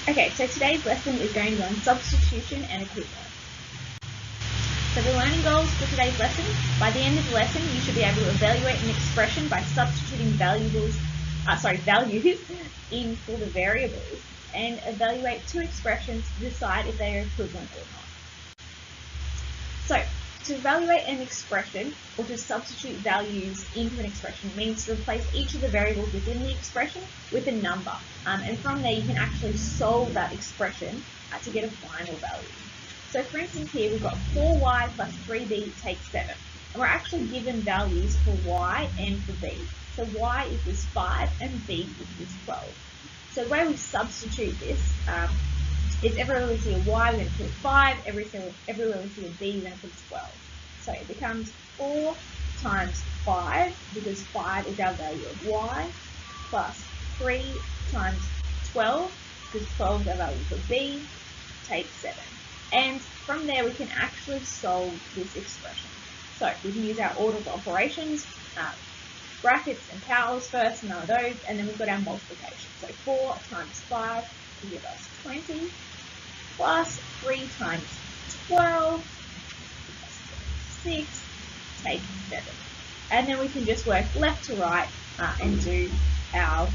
Okay, so today's lesson is going to be on substitution and equivalence. So the learning goals for today's lesson: by the end of the lesson, you should be able to evaluate an expression by substituting values in for the variables, and evaluate two expressions to decide if they are equivalent or not. So, to evaluate an expression, or to substitute values into an expression, means to replace each of the variables within the expression with a number. And from there, you can actually solve that expression to get a final value. So for instance here, we've got 4y plus 3b takes 7. And we're actually given values for y and for b. So y equals 5 and b equals 12. So the way we substitute this is everywhere we see a y, we're going to put 5. Everywhere we see a b, we're going to put 12. So it becomes 4 times 5, because 5 is our value of y, plus 3 times 12, because 12 is our value for b, takes 7. And from there we can actually solve this expression. So we can use our order of operations, brackets and powers first, none of those, and then we've got our multiplication. So 4 times 5 will give us 20, plus 3 times 12, 6, take 7. And then we can just work left to right and do our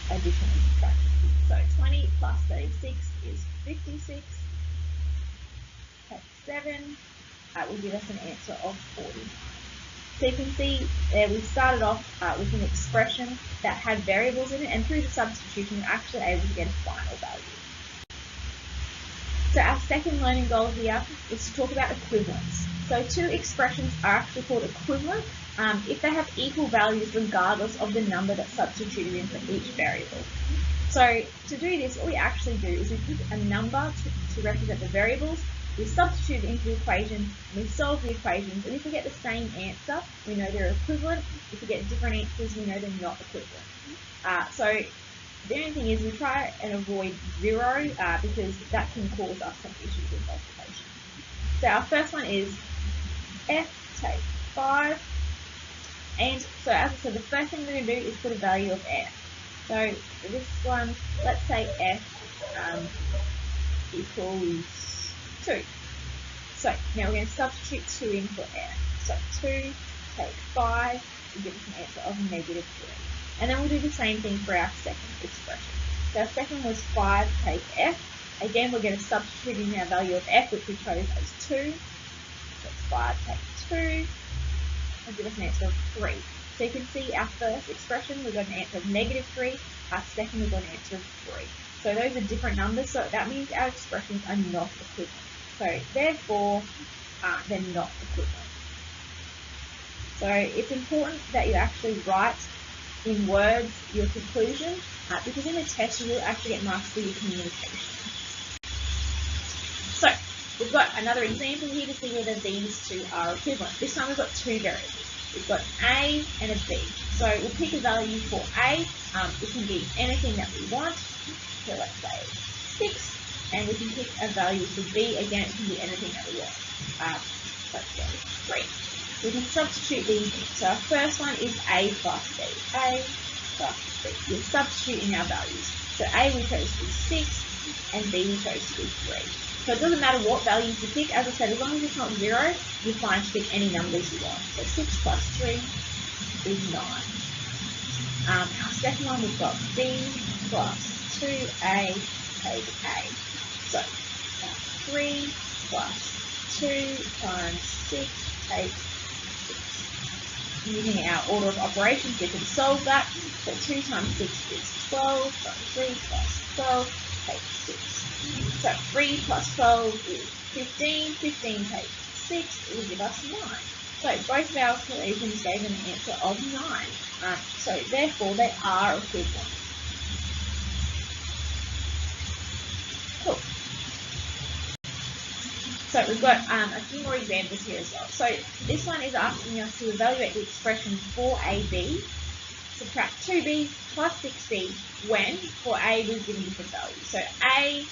addition and subtraction. So 20 plus 36 is 56, take 7, will give us an answer of 40. So you can see there we started off with an expression that had variables in it, and through the substitution we're actually able to get a final value. So our second learning goal here is to talk about equivalence. So two expressions are actually called equivalent if they have equal values regardless of the number that's substituted in for each variable. So to do this, what we actually do is we pick a number to represent the variables, we substitute it into the equation, and we solve the equations, and if we get the same answer, we know they're equivalent. If we get different answers, we know they're not equivalent. So the only thing is we try and avoid 0 because that can cause us some issues with multiplication. So our first one is f take 5, and so as I said, the first thing we're going to do is put a value of f. So for this one, let's say f equals 2. So now we're going to substitute 2 in for f. So 2 take 5 will give us an answer of negative 3. And then we'll do the same thing for our second expression. So our second was 5 take f. Again, we're going to substitute in our value of f, which we chose as 2. So 5 take 2 will give us an answer of 3. So you can see our first expression, we've got an answer of negative 3. Our second, we've got an answer of 3. So those are different numbers, so that means our expressions are not equivalent. So therefore, they're not equivalent. So it's important that you actually write in words your conclusion, because in the test you will actually get marks for your communication. So we've got another example here to see whether these two are equivalent. This time we've got two variables. We've got a and a b. So we'll pick a value for a. It can be anything that we want. So let's say 6, and we can pick a value for b. Again, it can be anything that we want. Let's say 3. We can substitute these. So our first one is a plus b. A plus b. We'll substitute in our values. So a we chose to be 6, and b we chose to be 3. So it doesn't matter what values you pick. As I said, as long as it's not 0, you're fine to pick any numbers you want. So 6 plus 3 is 9. Our second one, we've got b plus 2a take a. So 3 plus 2 times 6 takes 6. Using our order of operations, we can solve that. So 2 times 6 is 12, so 3 plus 12 takes 6. So 3 plus 12 is 15, 15 takes 6, it will give us 9. So both of our equations gave an answer of 9. So therefore they are equivalent. Cool. So we've got a few more examples here as well. So this one is asking us to evaluate the expression 4ab, subtract 2b plus 6b when for a we've given different values. So a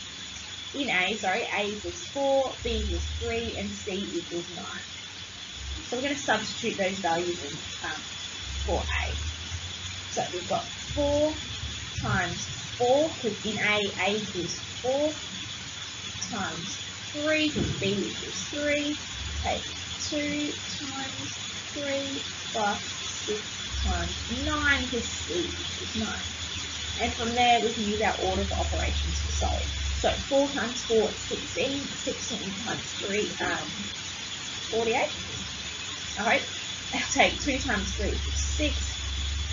equals 4, b equals 3, and c equals 9. So we're going to substitute those values in for a. So we've got 4 times 4, because in A equals 4, times 3, because B equals 3, take 2 times 3 plus 6 times 9, because C equals 9. And from there, we can use our order for operations to solve. So 4 times 4 is 16, 16 times 3, 48. Alright, I'll take 2 times 3 is 6,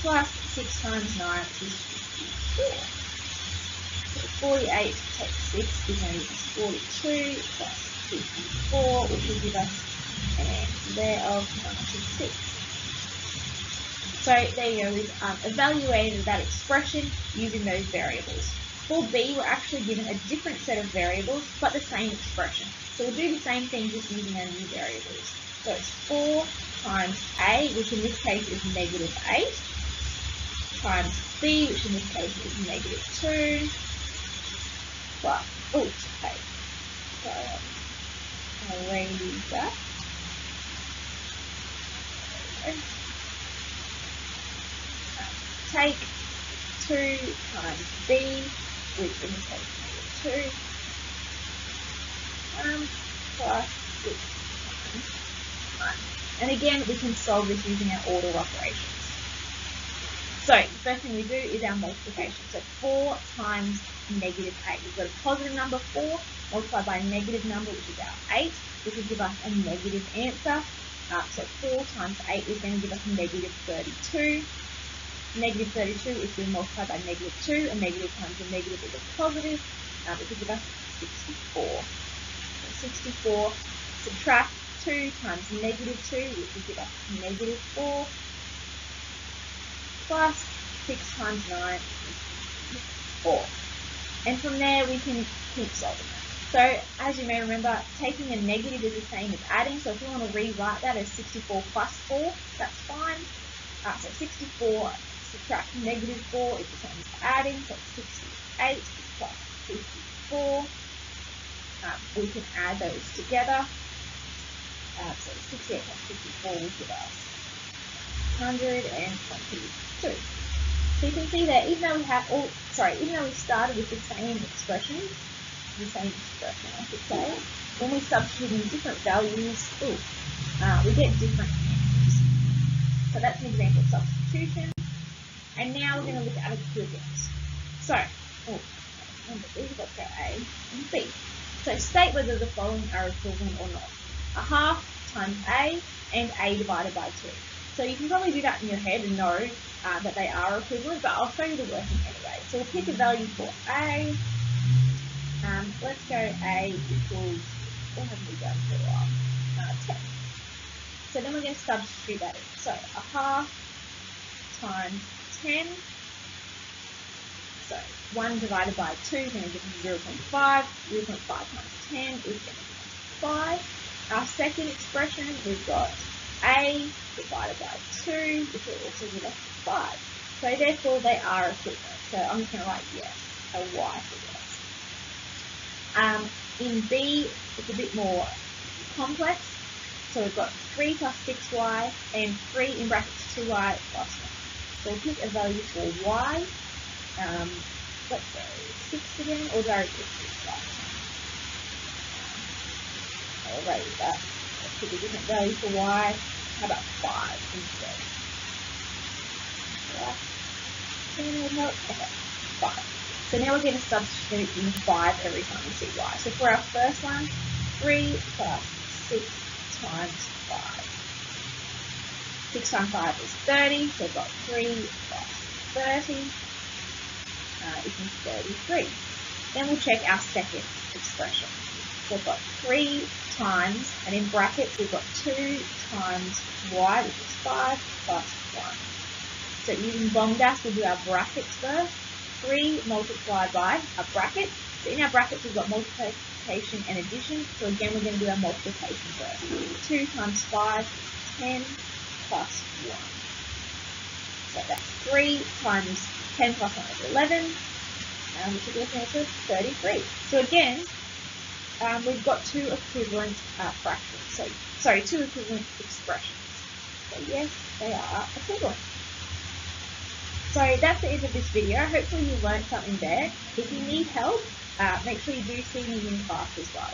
plus 6 times 9 is 54. So 48 take 6 is going to give us 42, plus 54, which will give us an answer there of 96. So there you go, we've evaluated that expression using those variables. For B, we're actually given a different set of variables, but the same expression. So we'll do the same thing just using our new variables. So it's 4 times A, which in this case is negative 8, times B, which in this case is negative 2, plus, okay, so I'll erase that. Okay. Take 2 times B, which in this case is 2, plus 6 times 9. And again, we can solve this using our order operations. So the first thing we do is our multiplication. So 4 times negative 8. We've got a positive number 4 multiplied by a negative number, which is our 8. This will give us a negative answer. So 4 times 8 is going to give us a negative 32. Negative 32 is being multiplied by negative 2, and negative times a negative is a positive, which will give us 64. So 64, subtract 2 times negative 2, which will give us negative 4, plus 6 times 9 is 4. And from there we can keep solving it. So as you may remember, taking a negative is the same as adding, so if you want to rewrite that as 64 plus 4, that's fine. So 64 subtract negative 4 is the same as adding, so 68 plus 54. We can add those together. So 68 plus 54 will give us 122. So you can see that even though we have even though we started with the same expression, I should say, when we substitute in different values, we get different answers. So that's an example of substitution. And now we're going to look at equivalence. So, remember these, let's go A and B. So state whether the following are equivalent or not. A half times A and A divided by 2. So you can probably do that in your head and know that they are equivalent, but I'll show you the working anyway. So we'll pick a value for A. Let's go A equals, what have we done for a while? 10. So then we're going to substitute that in. So a half times 10. So 1 divided by 2 is going to give us 0.5. 0.5 times 10 is going to give us 5. Our second expression, we've got A divided by 2, which will also give us 5. So therefore they are equivalent. So I'm just going to write yes, a y for yes. In B, it's a bit more complex. So we've got 3 plus 6y and 3 in brackets 2y plus 1. So we'll pick a value for y. Let's go 6 again, or go 6 last time. I'll erase that. Let's pick a different value for y. How about 5 instead? Right. 10 would help. Okay, 5. So now we're going to substitute in 5 every time we see y. So for our first one, 3 plus 6 times 5. 6 times 5 is 30, so we've got 3 plus 30 equals 33. Then we'll check our second expression. So we've got 3 times, and in brackets we've got 2 times y, which is 5, plus 1. So using BOMDAS, we'll do our brackets first. 3 multiplied by a bracket. So in our brackets we've got multiplication and addition. So again we're going to do our multiplication first. 2 times 5, 10 plus 1. So that's 3 times 10 plus 1 is 11. Which will give us an answer of 33. So again, we've got 2 equivalent fractions. So, 2 equivalent expressions. So yes, they are equivalent. So that's the end of this video. Hopefully you learned something there. If you need help, make sure you do see me in class as well.